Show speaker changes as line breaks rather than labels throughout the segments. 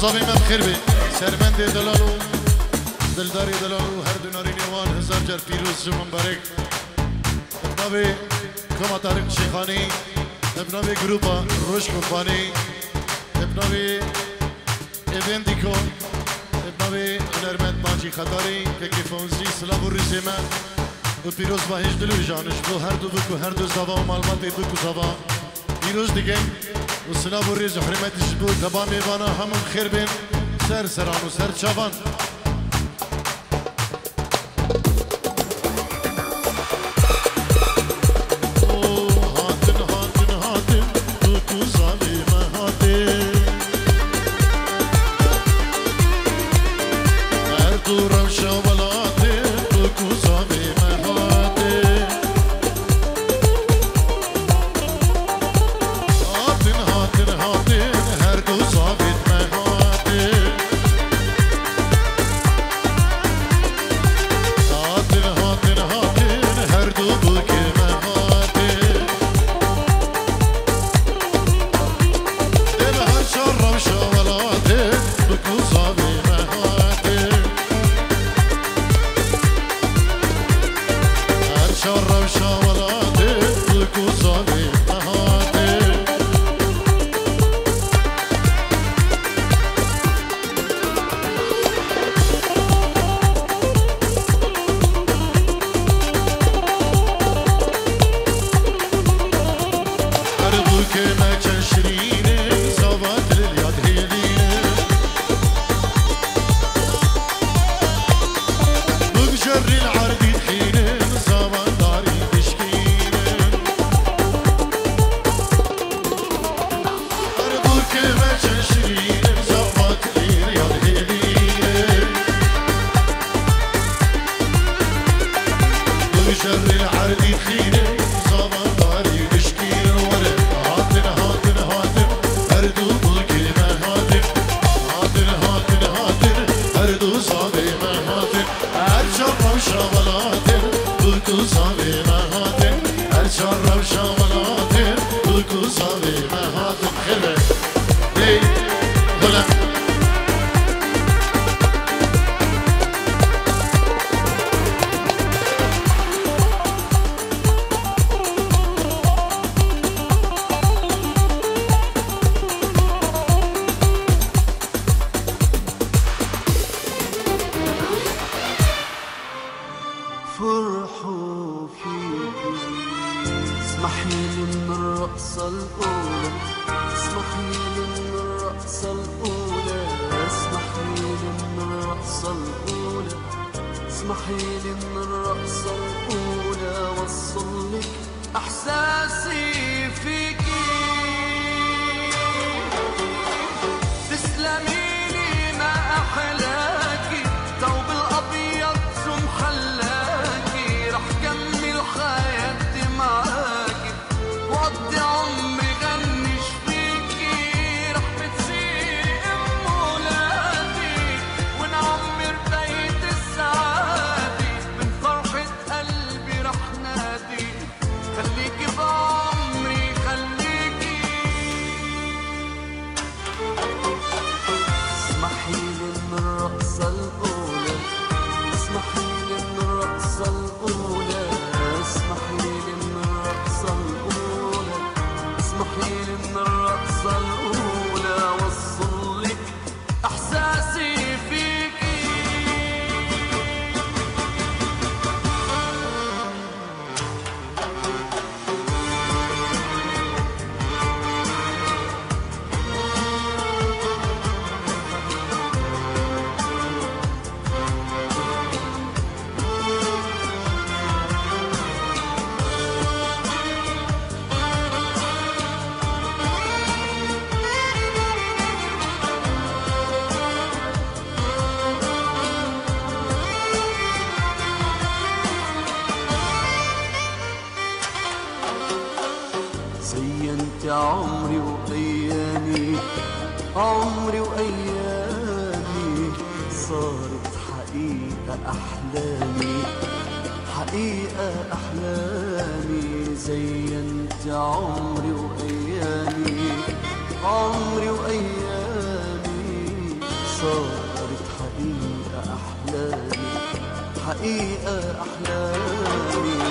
صافي ما بخير بي سرمند دلالو دلداري دلالو هر دو ناري نيوان هزار جر پیروز شو مبارک ابنابي كما طارق شيخاني ابنابي گروپا روش کمپانی ابنابي ایوندیکو ابنابي هنرمند ماجی خطاری که فونزی سلام و ریزیمه و پیروز باهش دلو جانش بو هر دو بکو هر دو زوا و معلومات دو کو زوا پیروز دیگه و سلام و ریز و حرمتش بو تبا میوانا همون خیر بین سر سران و سر چوان هاتن هاتن هاتن تو تو زالی ما هاتم خير ليه هلا
فرحوا فيكي اسمحيلي من الرقصة الأولى اسمحيلي من الرقصة الأولى اسمحيلي من الرقصة الأولى اسمحيلي من الرقصة الأولى وصلك إحساسي فيكي تسلميلي ما أحلاكي ثوب الأبيض شو محلاكي رح كمل حياتي معاكي وقضي عمري غنش فيكي رح بتصيري أم ولادي ونعمر بيت السعادة من فرحة قلبي رح نادي خليكي بعمري خليكي اسمحيلي من الرقصة الأولى اسمحيلي من الرقصة الأولى اسمحيلي من الرقصة الأولى اسمحيلي من الرقصة الأولى وصلك إحساسي فيكي زينت عمري وأيامي عمري وأيامي صارت حقيقة أحلامي حقيقة أحلامي زينت عمري وأيامي عمري وأيامي صارت حقيقة أحلامي حقيقة أحلامي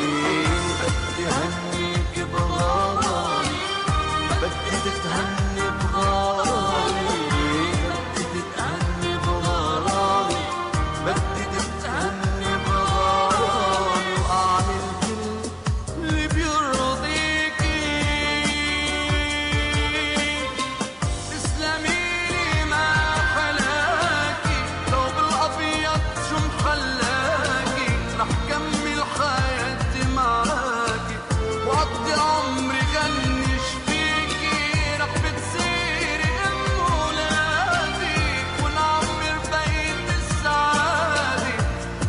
بدي هنيك بغرامي بدي تتهني بغرامي بدي تتهني بغرامي بدي تتهني بغرامي وأعمل كل اللي بيرضيكي تسلميلي ما حلاكي ثوب الأبيض شو محلاكي رح كمل حياتي معاكي وقضي عمري غنش فيكي رح بتصيري أم ولادي ونعمر بيت السعادة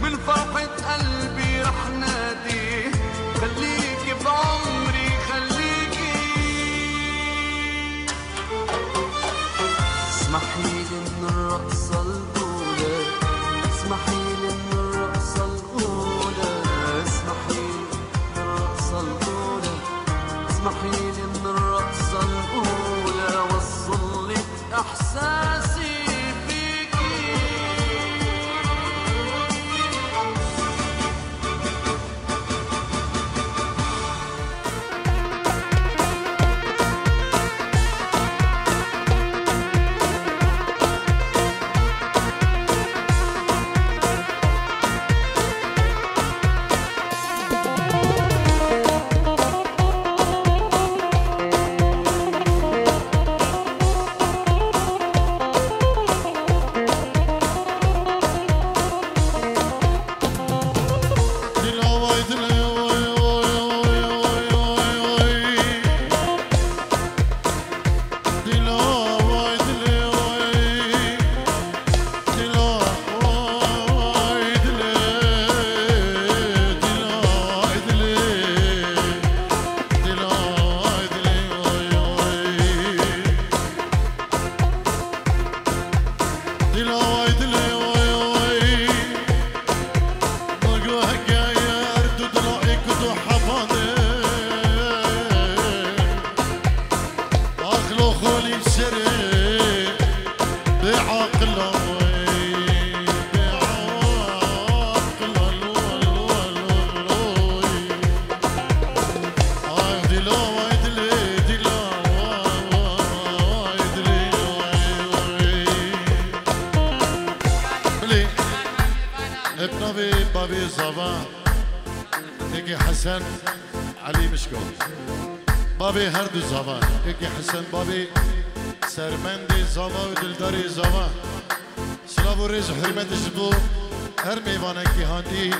من فرحة قلبي رح نادي خليكي بعمري خليكي اسمحيلي من الرقصة الأولى اسمحيلي من الرقصة الأولى اسمحيلي من الرقصة الأولى اسمحيلي من الرقصة الأولى وصلك إحساسي فيكي
بسري بعقل بابي زبا يجي حسن علي مشكو بابي هردو زبا يجي حسن بابي سرمندي زبا ودلداري زبا سلافو ريز حرمت جبو هر ميوانه کی هاندی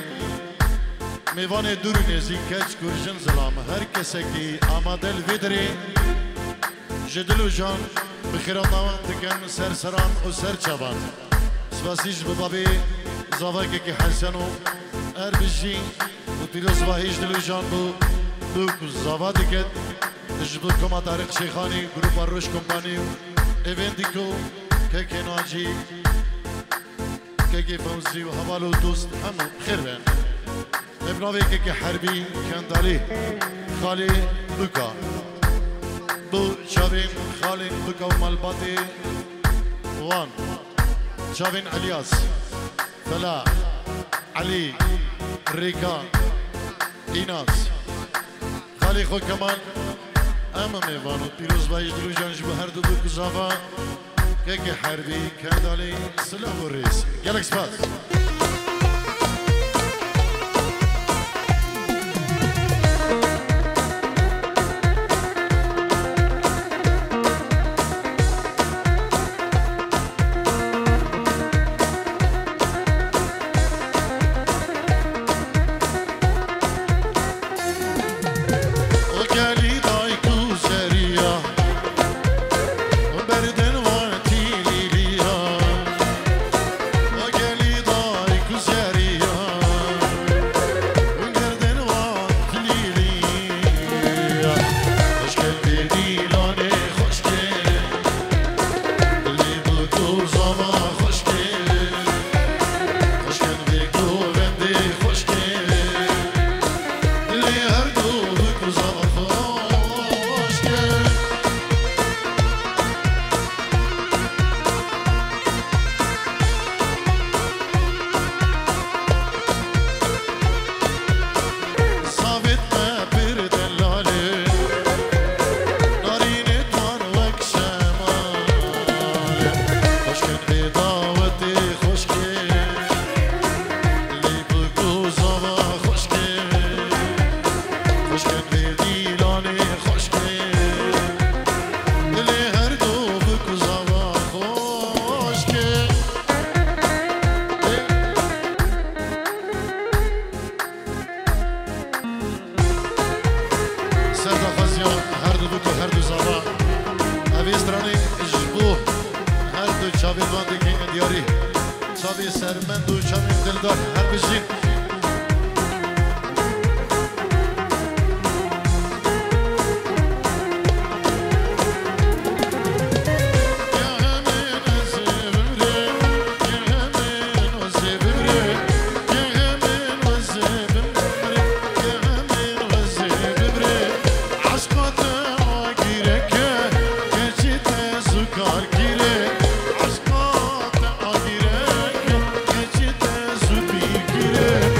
میوانه دور نزی کچ کرجن ظلام هر کسی کی آماده الویدری جدلو جان بخیران نوان دکن سر سران و سر چابان سپاسیش ببابی زاویه که حسن و اربجی و پیروز واهیج دلو جان بو زاوا دکت جدو کما تاریخ شیخانی گروپ روش کمپانی ایوندیکو که کناجی که فوزی و حوالو دوست همو خیر بین ابناوی که حربی کندالی خالی لوکا بو شاوین خالی لوکا و مالباتی وان شاوین الیاس فلا علي ريكا ايناس خالي خو كمان اما ميوانو بيروز بايش دلو جانج بهر دو بو كزافا كيكي حربي كاندالي سلام الرئيس جالك سباس
Gire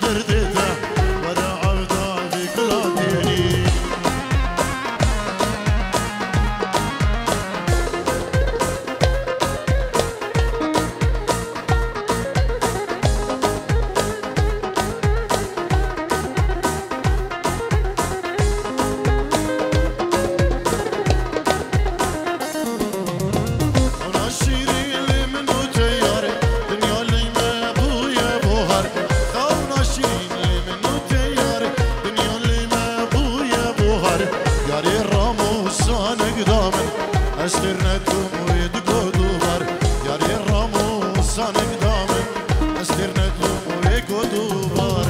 دردته ورا عودا بكلاتيني استرنتم ويدقو دوبار ياري الرامو صانق دامن استرنتم ويدقو دوبار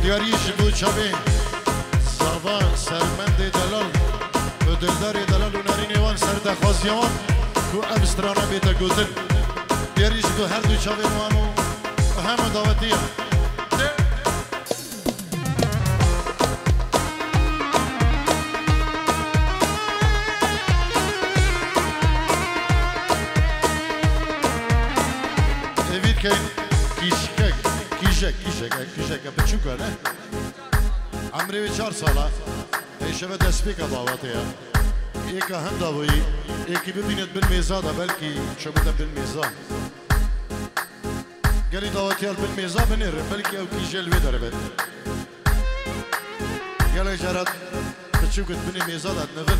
دیاریش بو چابه زاوا سرمند دلال و دلدار دلال و نارین وان سر دخوازیان کو ابسترانا بیتا گوزل دیاریش بو هر دو چابه وانو و همه دعوتی هم evit که کیشک بچوکه نه عمری 4 ساله ایشه به دستی که دعوته یکی هم داویی یکی ببیند بالمیزاده بلکی شو بده بالمیزاد گلی دعوتی ال بالمیزاد بنیره بلکی او کیجل ویداره بد گلی جرات بچوکت بالمیزاد نفل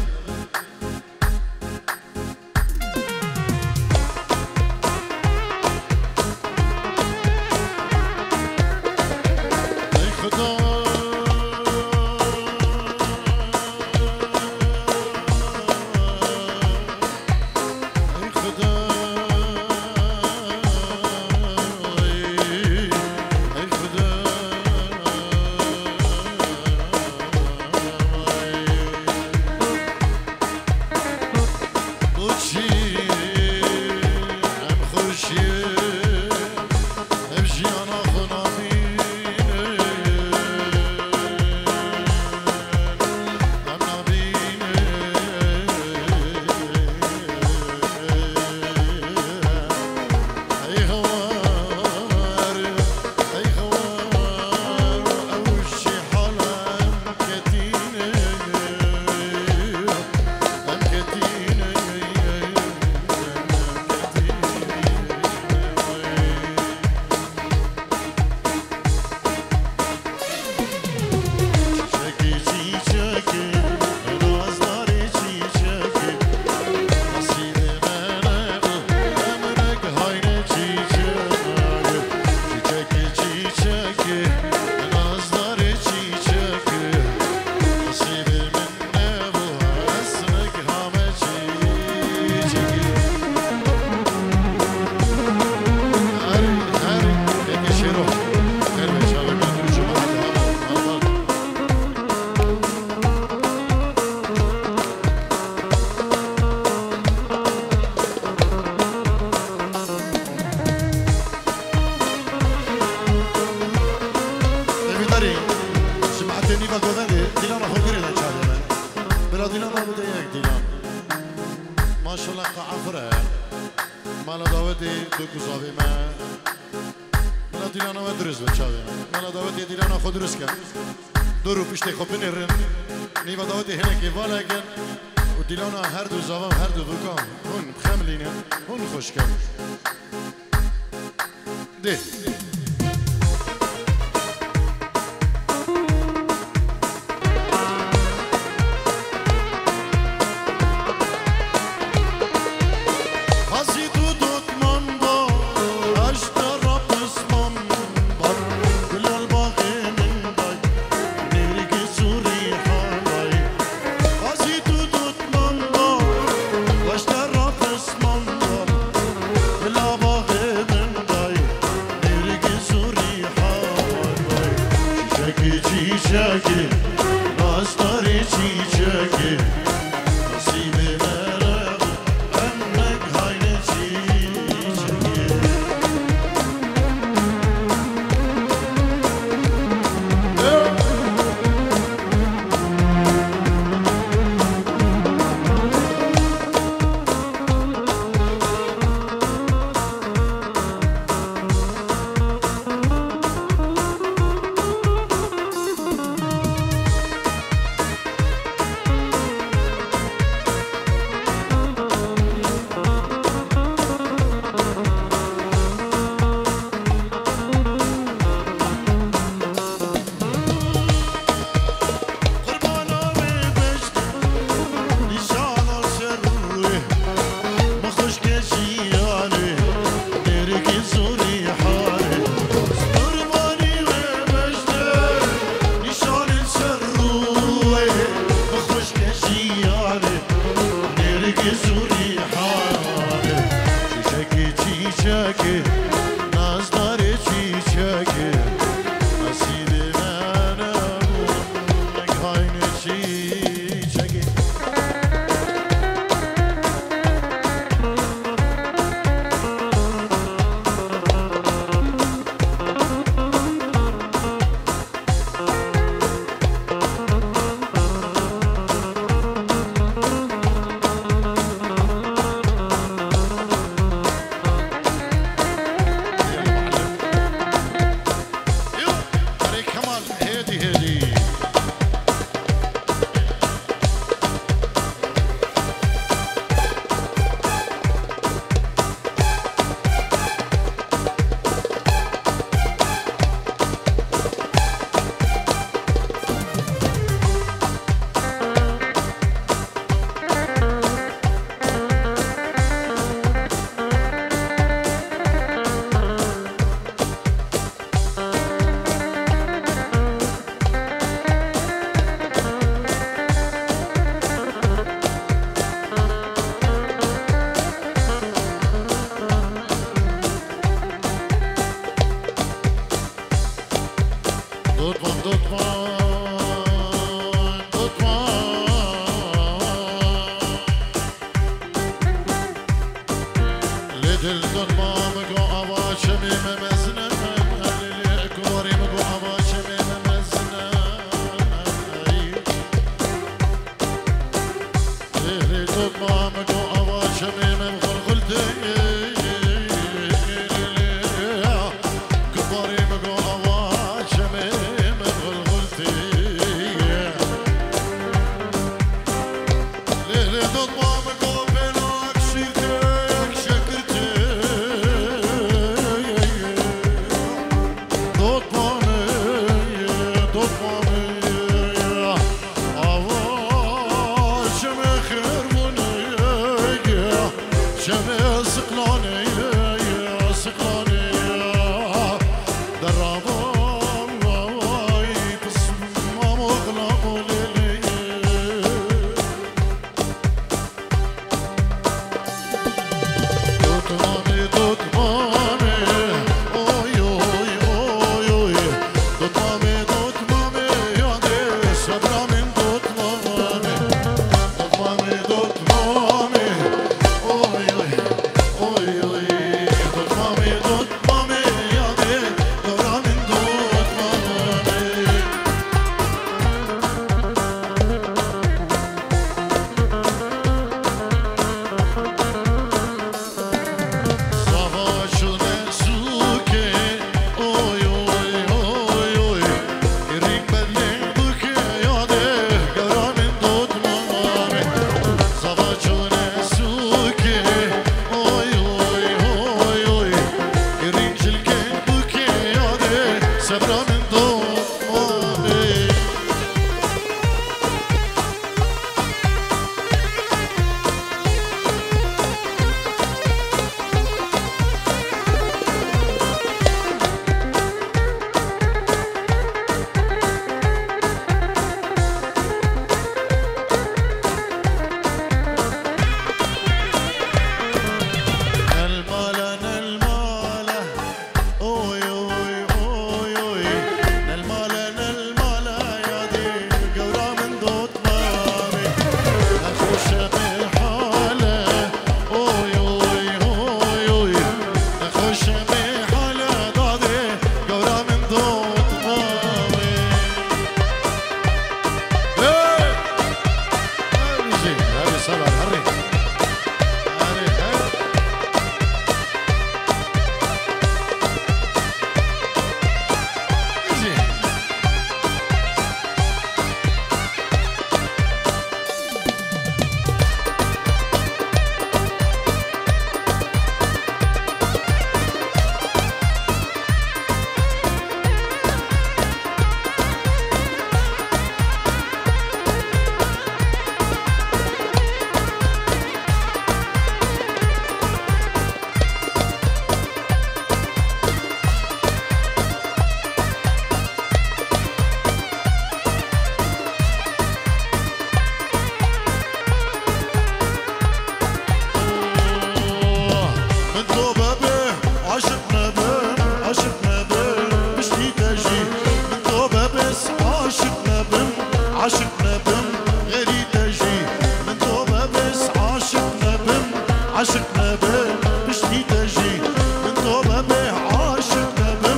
عاشق نبي بشتي تجي من طوبة به عاشق نبي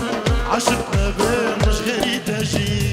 عاشق نبي مش غيري تجي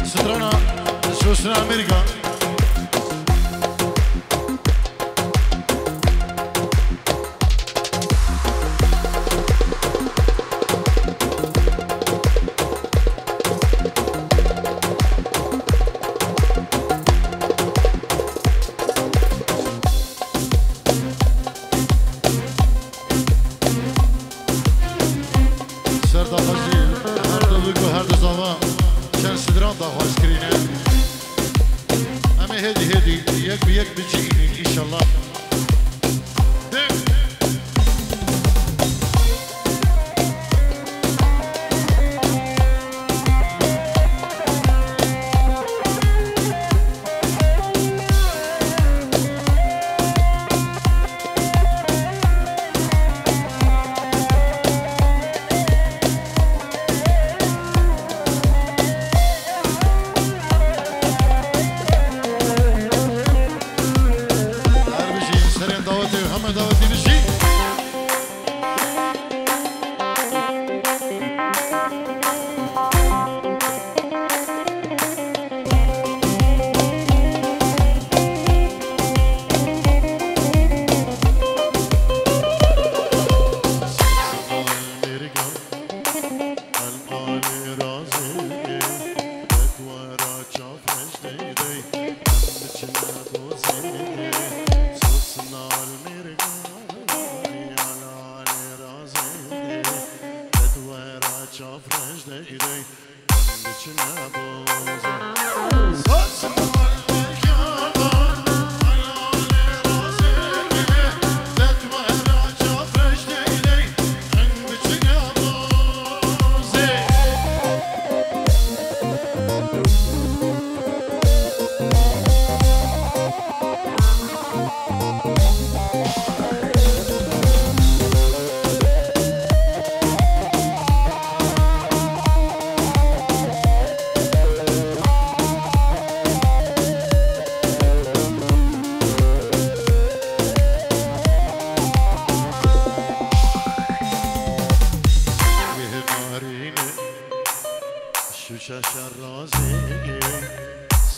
Strana, Sosna America.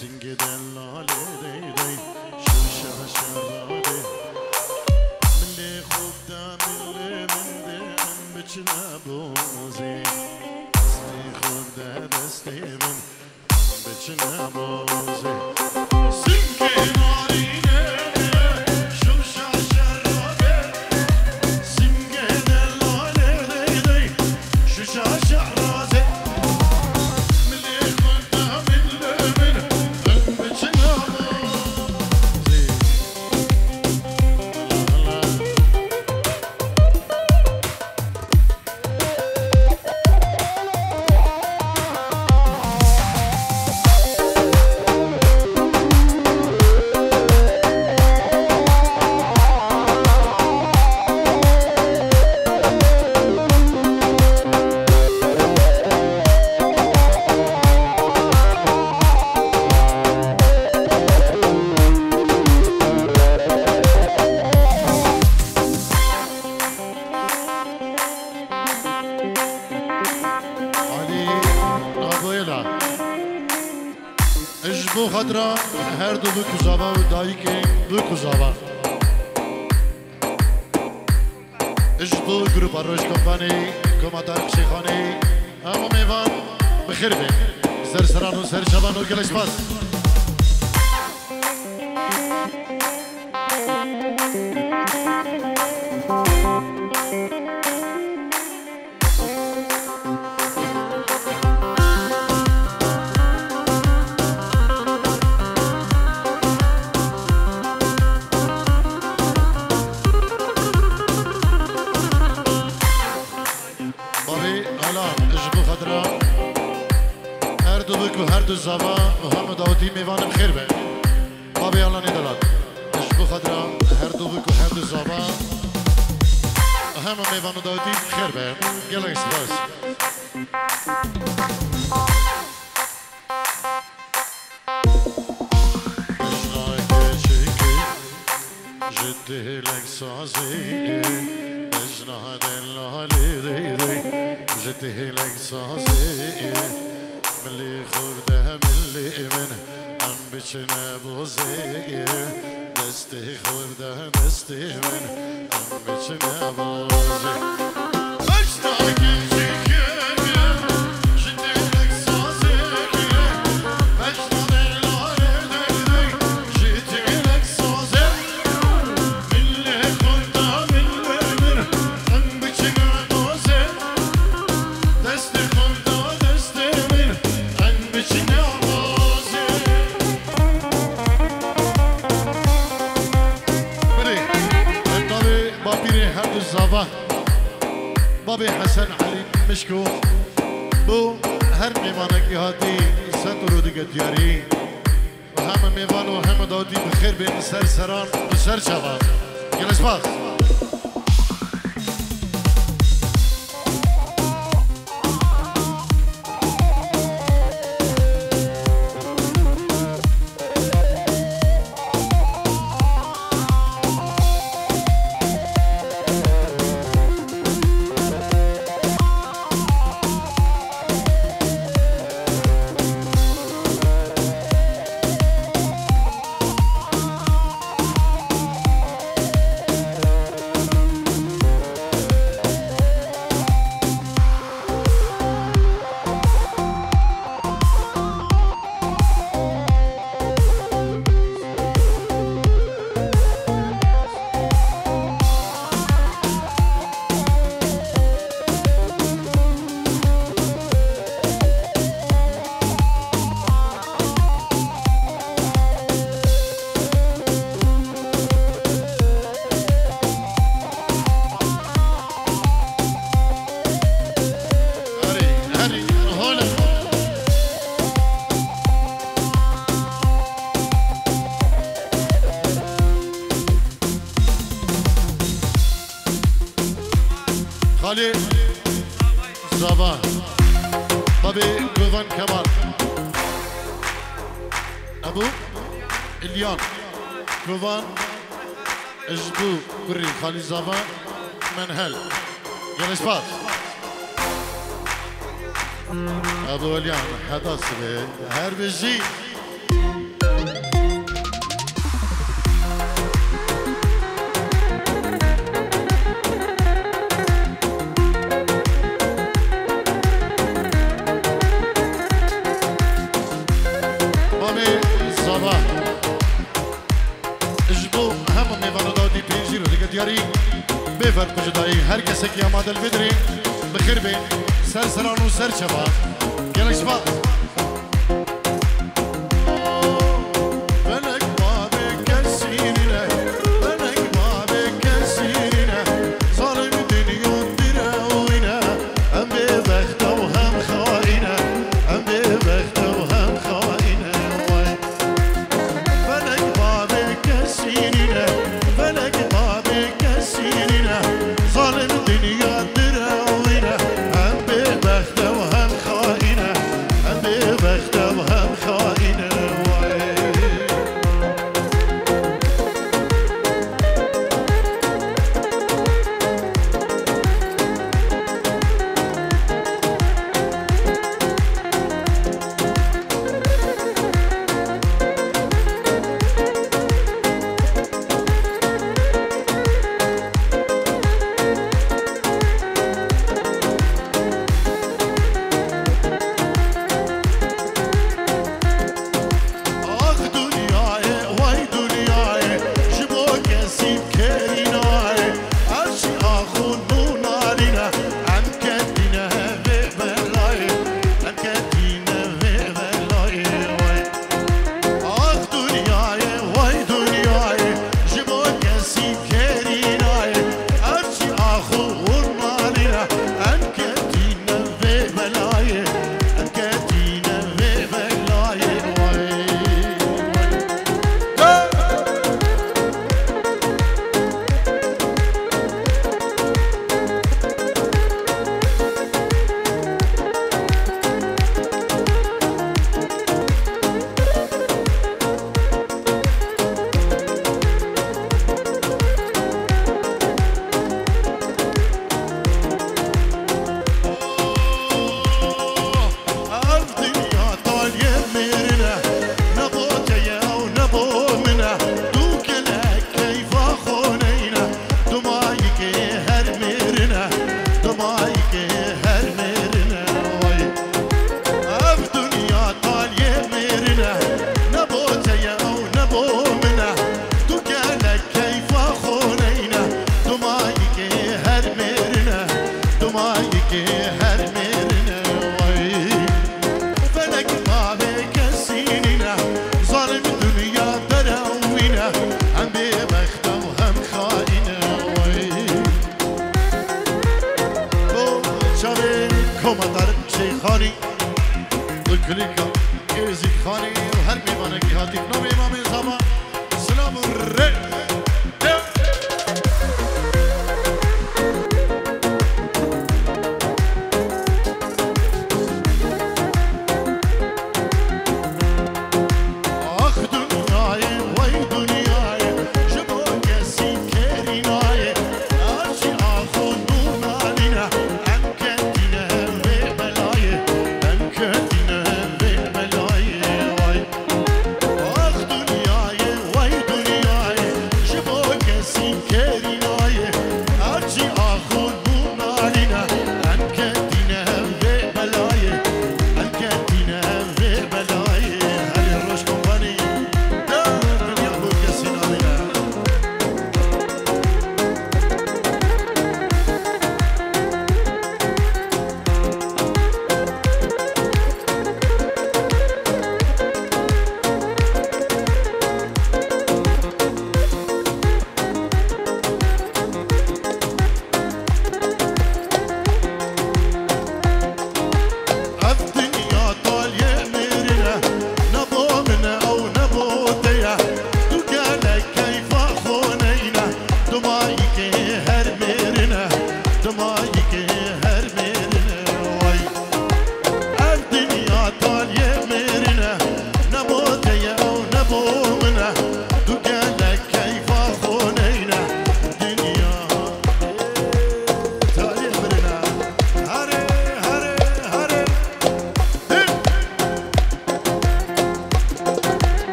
سنگ دلاله دی دی شوشه شراده ملی خوب دا ملی من دم بچنا بوزی اسمی خوب دا دستی من بچنا بوزی سنگ نارینه شوشه شراده سنگ دلاله دی دی شوشه شراده بو خاطرا هر دو کزاوا و دایی که دو کزاوا اش بو گروپ روش کمپانی کماتار شیخانی اما میوان بخیر بی سر سران و سر شبان و گلش باز هر دو زوا و هم داوتی میوانم خیر به بابی الله ندارد اش بخاطر هر دو بکو هر دو زوا و هم میوان داوتی خیر به گلک سپاس جدي لك صازي اجنها دلالي دي دي جدي لك صازي ملي خورده ملي من ام بچنا بوزي دستي خورده دستي من ام بچنا بوزي اشتاق بابي حسن علي مشكو بو هر ميمانك يهاتي سترو دي دياري وهم ميمان وهم داودي بخير بين سر سران وسر شباب جلس باز خالي زبان بابي كوفان كمال ابو اليان كوفان اجبو كري خالي زبان منهل جلس باس ابو اليان حدث هر بجي مامي صباح اجبو هم میوانو دادی پینجی رو دیگه دیاری بفرد کجدایی هر کسی که آماده البدری بخیر بین سر سران و سر چبا گلک شبا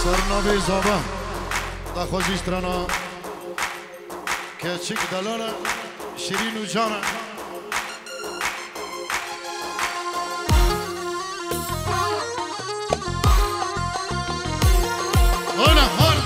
سرنوی زابا دا خوزیسترانا کچک دلانا شیرین و جانا هلا هلا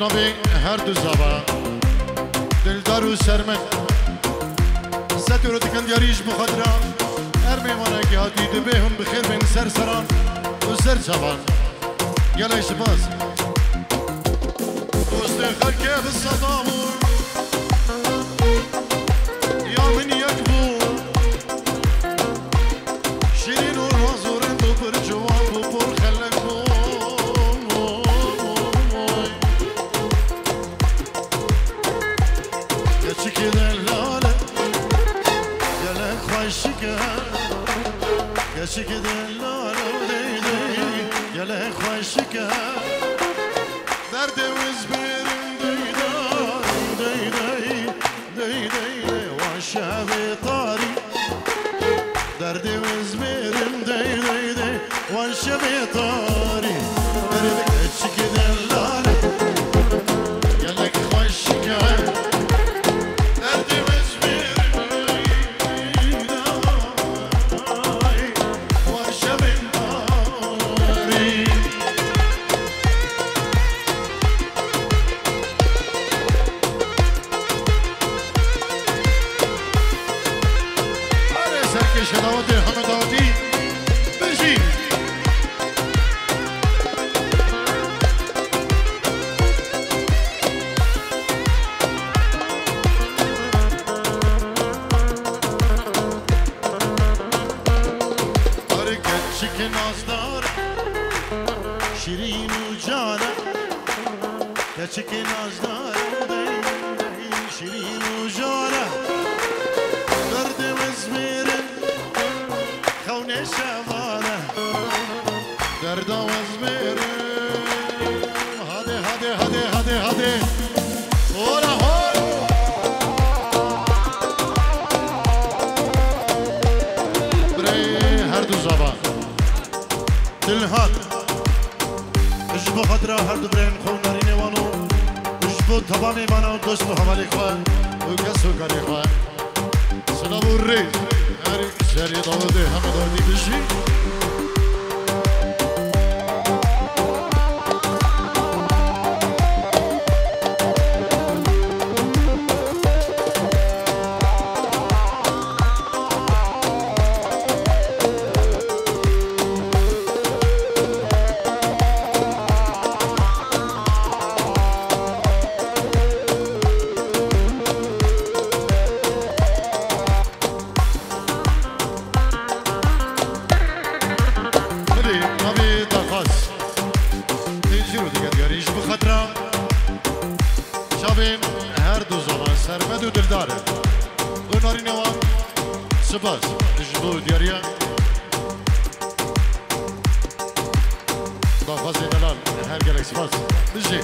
نبی هر دو زبان دلدار و شرمت ست رو دکن دیاریش بخدران هر میمانه که هاتی دبه هم بخیر بین سر سران و سر جوان گلای شباز دوست خلکه بصدامون یا من یک بود شیرین و رازورند و پر جوان و پر خلق بود Geçik dellale Gele khoşike Geçik dellale Gele khoşike Derdimiz birinde Vaşşabi tari Derdimiz birinde Vaşşabi tari Geçik dellale Gele khoşike Geçik nazlar şirin ucana Derdimiz birin kavne şevane Derdimiz birin Hadi hadi hadi hadi hadi Hola hola Bre her du zaman Dilhan İşbu hadra her du breyn kavnarine vanu بود تمامی من و دوست و حوالی خواه و کس و کاری خواه سلام و ریز هر شهری داوده همه داودی بشی سرمد و دلداره و ناری نوان سپاس جبو دیاریا داخوازی دلال هر گلک سپاس بجی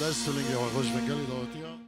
استولینگی و خوش بنگلی داوتیا